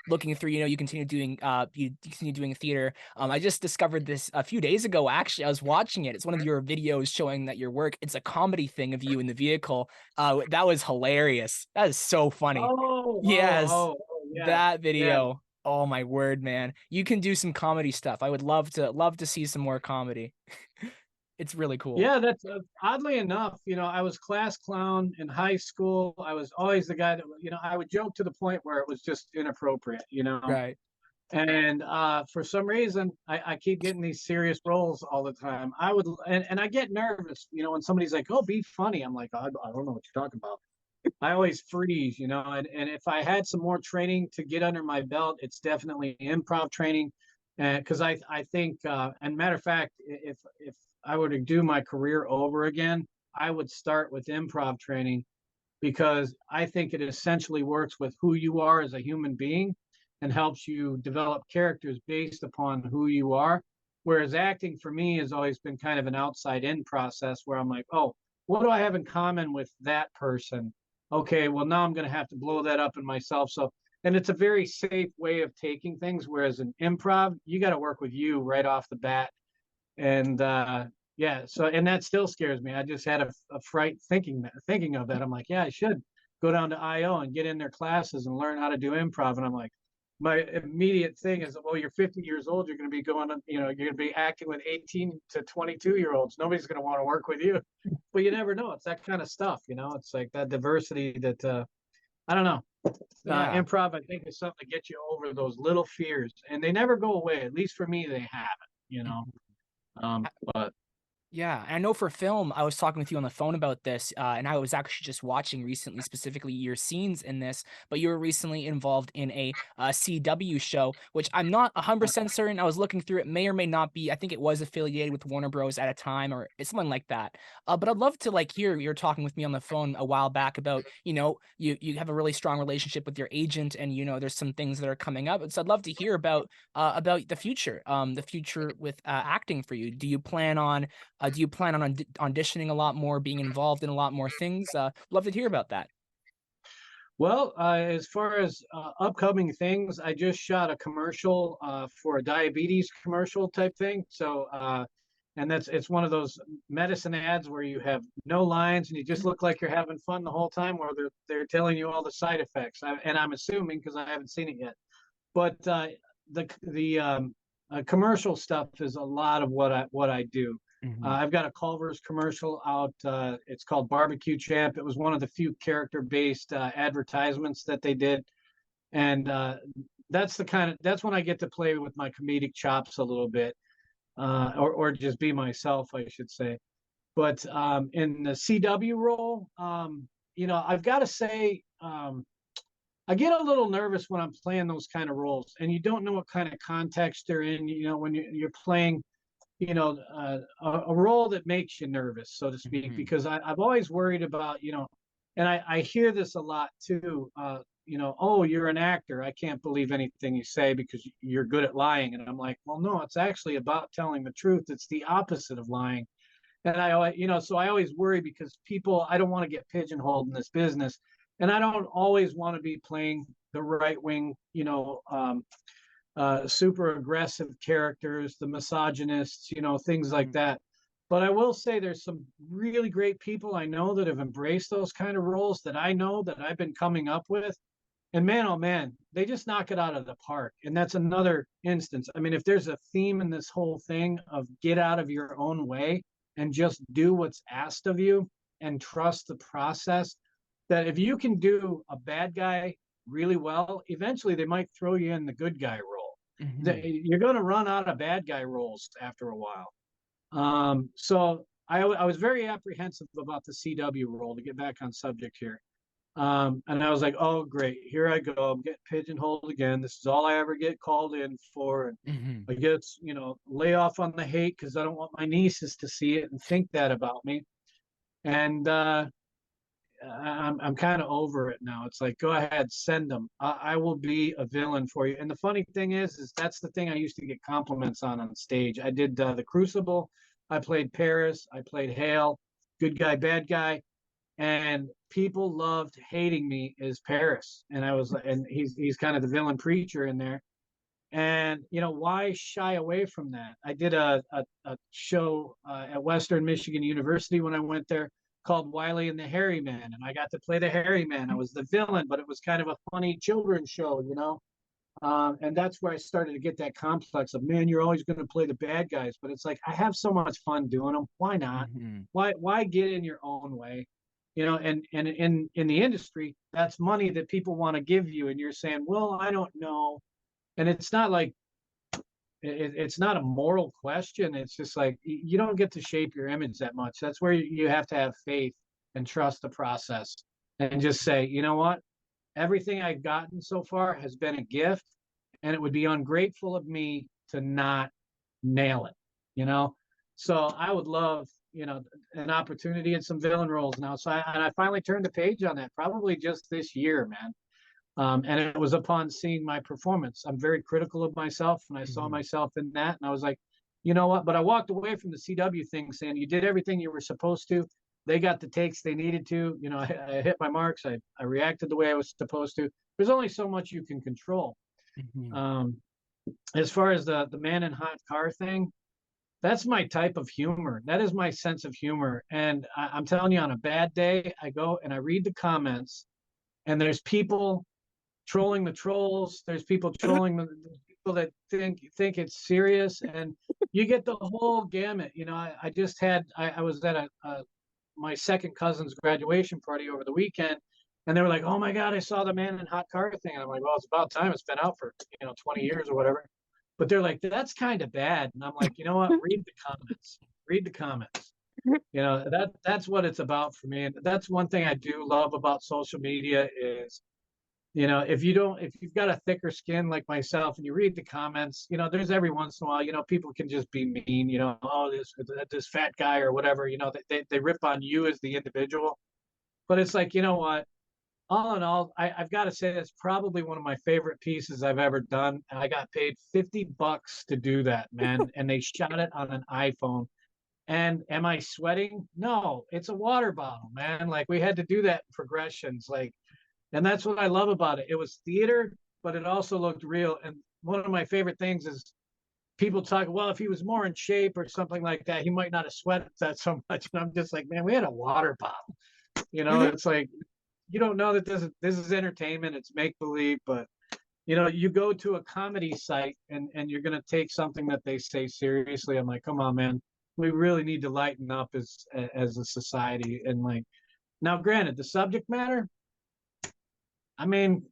looking through, you continue doing, you continue doing theater. I just discovered this a few days ago. Actually, I was watching it. It's one of your videos showing that your work. It's a comedy thing of you in the vehicle. That was hilarious. That is so funny. Yes, Yeah, that yeah. video. Oh my word, man! You can do some comedy stuff. I would love to see some more comedy. It's really cool. Yeah, that's oddly enough, I was class clown in high school. I was always the guy that, I would joke to the point where it was just inappropriate. Right. And for some reason, I keep getting these serious roles all the time. And I get nervous, when somebody's like, "Oh, be funny." I'm like, I don't know what you're talking about. I always freeze, and if I had some more training to get under my belt, it's definitely improv training. Because I think, and matter of fact, if I were to do my career over again, I would start with improv training because I think it essentially works with who you are as a human being and helps you develop characters based upon who you are. Whereas acting for me has always been kind of an outside in process where I'm like, oh, what do I have in common with that person? Okay, well, now I'm going to have to blow that up in myself. So, and it's a very safe way of taking things. Whereas in improv, you got to work with you right off the bat. And yeah, so and that still scares me. I just had a fright thinking of that. I'm like, yeah, I should go down to IO and get in their classes and learn how to do improv. And I'm like, my immediate thing is, well, you're 50 years old. You're going to be going on, you're going to be acting with 18 to 22-year-olds. Nobody's going to want to work with you. But you never know. It's that kind of stuff. It's like that diversity that I don't know. Yeah. Improv, I think, is something to get you over those little fears, and they never go away. At least for me, they haven't. But Yeah, and I know for film, I was talking with you on the phone about this, and I was actually just watching recently, specifically your scenes in this. But you were recently involved in a CW show, which I'm not 100% certain. I was looking through it, may or may not be. I think it was affiliated with Warner Bros. At a time, or it's something like that. But I'd love to hear you're talking with me on the phone a while back about you have a really strong relationship with your agent, and there's some things that are coming up. So I'd love to hear about the future with acting for you. Do you plan on auditioning a lot more, being involved in a lot more things? Love to hear about that. well, as far as upcoming things, I just shot a commercial for a diabetes commercial type thing. So, and it's one of those medicine ads where you have no lines and you just look like you're having fun the whole time, where they're telling you all the side effects. And I'm assuming because I haven't seen it yet, but the commercial stuff is a lot of what I do. Mhm. I've got a Culver's commercial out. It's called Barbecue Champ. It was one of the few character-based advertisements that they did, and that's when I get to play with my comedic chops a little bit, or just be myself, I should say. But in the CW role, I've got to say, I get a little nervous when I'm playing those kind of roles, and you don't know what kind of context they're in. When you're playing a role that makes you nervous, so to speak, Mhm. because I've always worried about, and I hear this a lot too, oh, you're an actor. I can't believe anything you say because you're good at lying. And I'm like, well, no, it's actually about telling the truth. It's the opposite of lying. And so I always worry because I don't want to get pigeonholed in this business. And I don't always want to be playing the right wing, super aggressive characters, the misogynists, things like Mhm. that. But I will say there's some really great people I know that have embraced those kind of roles that I know that I've been coming up with. And man, oh man, they just knock it out of the park. And that's another instance. I mean, if there's a theme in this whole thing of get out of your own way and just do what's asked of you and trust the process, that if you can do a bad guy really well, eventually they might throw you in the good guy role. Mhm. You're going to run out of bad guy roles after a while. So I was very apprehensive about the CW role, to get back on subject here. And I was like, oh, great, here I go. I'm getting pigeonholed again. This is all I ever get called in for. And Mhm. I guess, lay off on the hate because I don't want my nieces to see it and think that about me. And I'm kind of over it now. It's like, go ahead, send them. I will be a villain for you. And the funny thing is that's the thing I used to get compliments on stage. I did The Crucible. I played Paris. I played Hale, good guy, bad guy. and people loved hating me as Paris. And I was, and he's kind of the villain preacher in there. And why shy away from that? I did a show at Western Michigan University when I went there called Wiley and the Hairy Man, and I got to play the Hairy Man. I was the villain, but it was kind of a funny children's show. And that's where I started to get that complex of, man, you're always going to play the bad guys, but it's like I have so much fun doing them. Why not? Mhm. Why get in your own way? And in the industry, that's money that people want to give you, and you're saying, well, I don't know. And it's not like it's not a moral question. It's just like you don't get to shape your image that much. That's where you have to have faith and trust the process and just say, you know what? Everything I've gotten so far has been a gift, and it would be ungrateful of me to not nail it. So I would love, an opportunity in some villain roles now. So I finally turned the page on that probably just this year, man. And it was upon seeing my performance. I'm very critical of myself, and I saw Mhm. myself in that, and I was like, you know what? But I walked away from the CW thing saying, you did everything you were supposed to. They got the takes they needed to. I hit my marks. I reacted the way I was supposed to. There's only so much you can control. Mhm. Um, as far as the man in hot car thing, that's my type of humor. That is my sense of humor. And I'm telling you, on a bad day, I go and I read the comments, and there's people trolling the trolls. There's people trolling the people that think it's serious, and you get the whole gamut. I just had I was at my second cousin's graduation party over the weekend, and they were like, "Oh my God, I saw the man in hot car thing." And I'm like, "Well, it's about time. It's been out for 20 years or whatever." But they're like, "That's kind of bad," and I'm like, "You know what? Read the comments. Read the comments." That's what it's about for me, and that's one thing I do love about social media is if you've got a thicker skin like myself and you read the comments, there's every once in a while, people can just be mean, oh, this fat guy or whatever, they rip on you as the individual. But it's like, you know what? All in all, I've got to say that's probably one of my favorite pieces I've ever done. And I got paid $50 to do that, man. And they shot it on an iPhone. And am I sweating? No, it's a water bottle, man. Like we had to do that in progressions. And that's what I love about it. It was theater, but it also looked real. And one of my favorite things is people talk, well, if he was more in shape or something like that, he might not have sweated that so much. And I'm just like, man, we had a water bottle. It's like you don't know that this is entertainment, it's make believe, but you go to a comedy site and you're gonna take something that they say seriously. I'm like, come on, man. We really need to lighten up as a society. And like now, granted, the subject matter, I mean,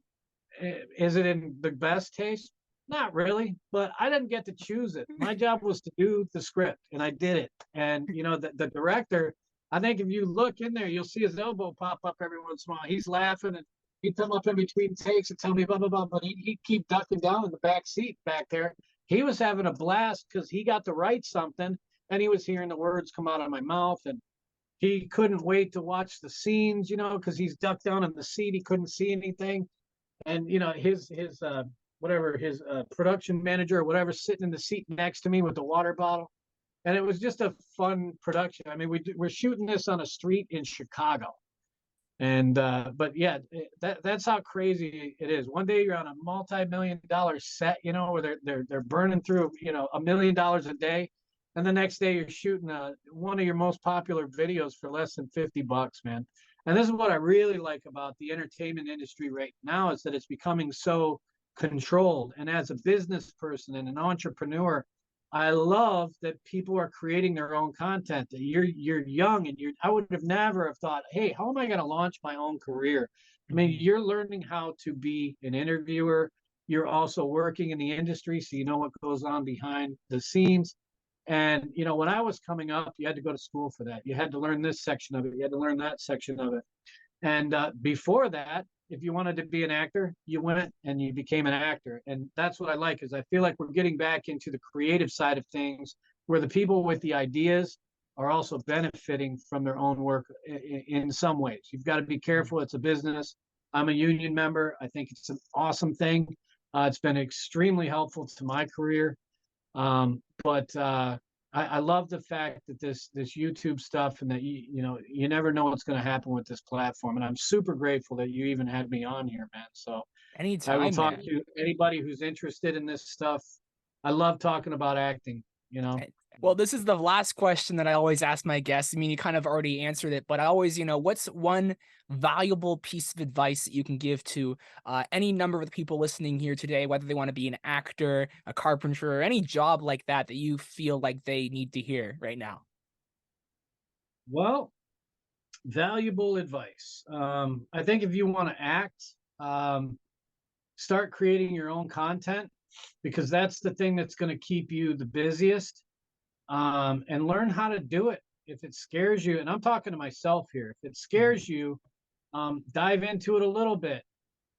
is it in the best taste? Not really, but I didn't get to choose it. My job was to do the script, and I did it. And the director, I think if you look in there, you'll see his elbow pop up every once in a while. He's laughing, and he'd come up in between takes and tell me blah blah blah. But he'd keep ducking down in the back seat back there. He was having a blast because he got to write something, and he was hearing the words come out of my mouth, and he couldn't wait to watch the scenes, because he's ducked down in the seat. He couldn't see anything. And his whatever his production manager or whatever sitting in the seat next to me with the water bottle, and it was just a fun production. I mean, we're shooting this on a street in Chicago, and but yeah, that's how crazy it is. One day you're on a multi-million-dollar set, where they're burning through $1 million a day, and the next day you're shooting one of your most popular videos for less than $50, man. And this is what I really like about the entertainment industry right now is that it's becoming so controlled. And as a business person and an entrepreneur, I love that people are creating their own content. That you're young and I would have never have thought, hey, how am I going to launch my own career? I mean, Mhm. you're learning how to be an interviewer. You're also working in the industry, so you know what goes on behind the scenes. And when I was coming up, you had to go to school for that. You had to learn this section of it. You had to learn that section of it. And before that, if you wanted to be an actor, you went and you became an actor. And that's what I like is I feel like we're getting back into the creative side of things where the people with the ideas are also benefiting from their own work in some ways. You've got to be Mhm. careful. It's a business. I'm a union member. I think it's an awesome thing. It's been extremely helpful to my career. But I love the fact that this YouTube stuff, and that you never know what's going to happen with this platform. And I'm super grateful that you even had me on here, man. So I will Anytime, talk man. to anybody who's interested in this stuff. I love talking about acting, you know. Well, this is the last question that I always ask my guests. I mean, you kind of already answered it, but I always, what's one valuable piece of advice that you can give to any number of the people listening here today, whether they want to be an actor, a carpenter, or any job like that, that you feel like they need to hear right now? Well, valuable advice. I think if you want to act, start creating your own content, because that's the thing that's going to keep you the busiest. And learn how to do it. If it scares you, and I'm talking to myself here, if it scares you, dive into it a little bit.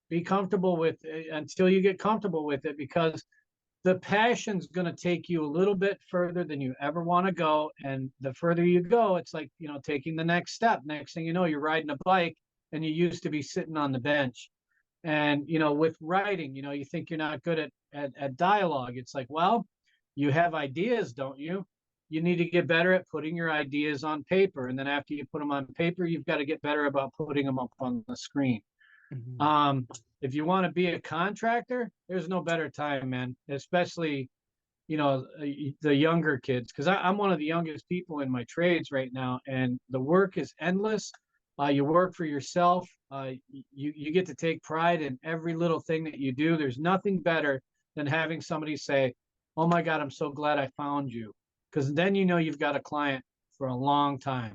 Be comfortable with it until you get comfortable with it, because the passion's going to take you a little bit further than you ever want to go. And the further you go, it's like, taking the next step. Next thing you know, you're riding a bike, and you used to be sitting on the bench. And, with writing, you think you're not good at dialogue. It's like, well, you have ideas, don't you? You need to get better at putting your ideas on paper. And then after you put them on paper, you've got to get better about putting them up on the screen. Mhm. If you want to be a contractor, there's no better time, man, especially, the younger kids, because I'm one of the youngest people in my trades right now, and the work is endless. You work for yourself. You get to take pride in every little thing that you do. There's nothing better than having somebody say, "Oh my God, I'm so glad I found you," because then you've got a client for a long time.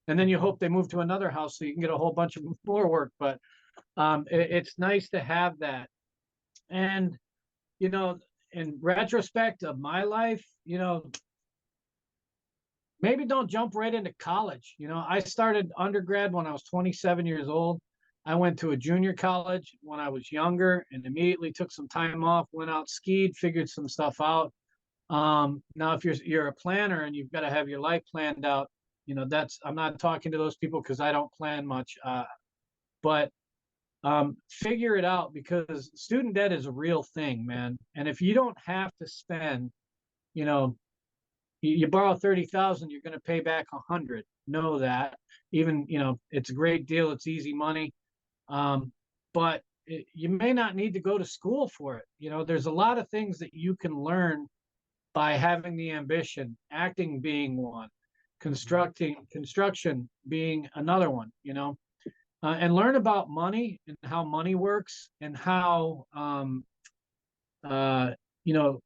And then you hope they move to another house so you can get a whole bunch of more work. But it's nice to have that. And, in retrospect of my life, maybe don't jump right into college. I started undergrad when I was 27 years old. I went to a junior college when I was younger and immediately took some time off, went out, skied, figured some stuff out. Now, if you're a planner and you've got to have your life planned out, I'm not talking to those people because I don't plan much. But figure it out, because student debt is a real thing, man. And if you don't have to spend, you know, you borrow 30,000, you're going to pay back 100. Know that. Even, it's a great deal. It's easy money. But you may not need to go to school for it. There's a lot of things that you can learn by having the ambition, acting being one, construction being another one, and learn about money and how money works, and how, uh, you know,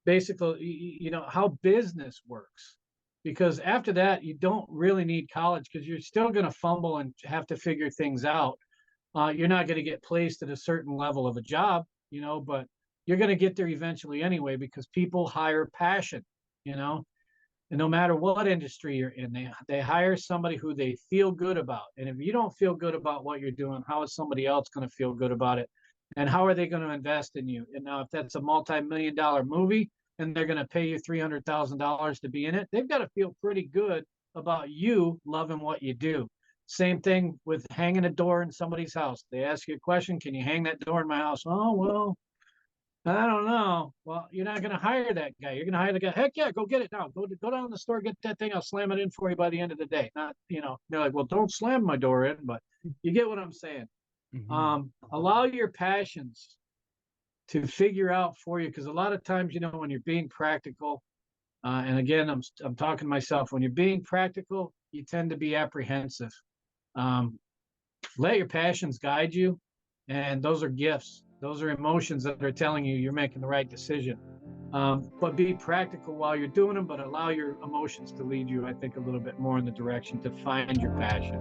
basically, how business works. Because after that, you don't really need college, because you're still going to fumble and have to figure things out. You're not going to get placed at a certain level of a job, but you're going to get there eventually anyway, because people hire passion, you know, and no matter what industry you're in, they hire somebody who they feel good about. And if you don't feel good about what you're doing, how is somebody else going to feel good about it? And how are they going to invest in you? And now, if that's a multi-million-dollar movie and they're going to pay you $300,000 to be in it, they've got to feel pretty good about you loving what you do. Same thing with hanging a door in somebody's house. They ask you a question: "Can you hang that door in my house?" "Oh, well, I don't know." "Well, you're not going to hire that guy. You're going to hire the guy. "Heck yeah, go get it now. Go down to the store, get that thing. I'll slam it in for you by the end of the day." Not, they're like, "Well, don't slam my door in," but you get what I'm saying. Mhm. Allow your passions to figure out for you, because a lot of times, when you're being practical, and again, I'm talking to myself. When you're being practical, you tend to be apprehensive. Um, Let your passions guide you, and those are gifts. Those are emotions that are telling you you're making the right decision. But be practical while you're doing them, but allow your emotions to lead you, I think, a little bit more in the direction to find your passion.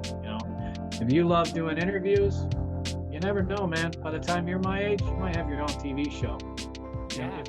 If you love doing interviews, you never know, man. By the time you're my age, you might have your own TV show. Yeah.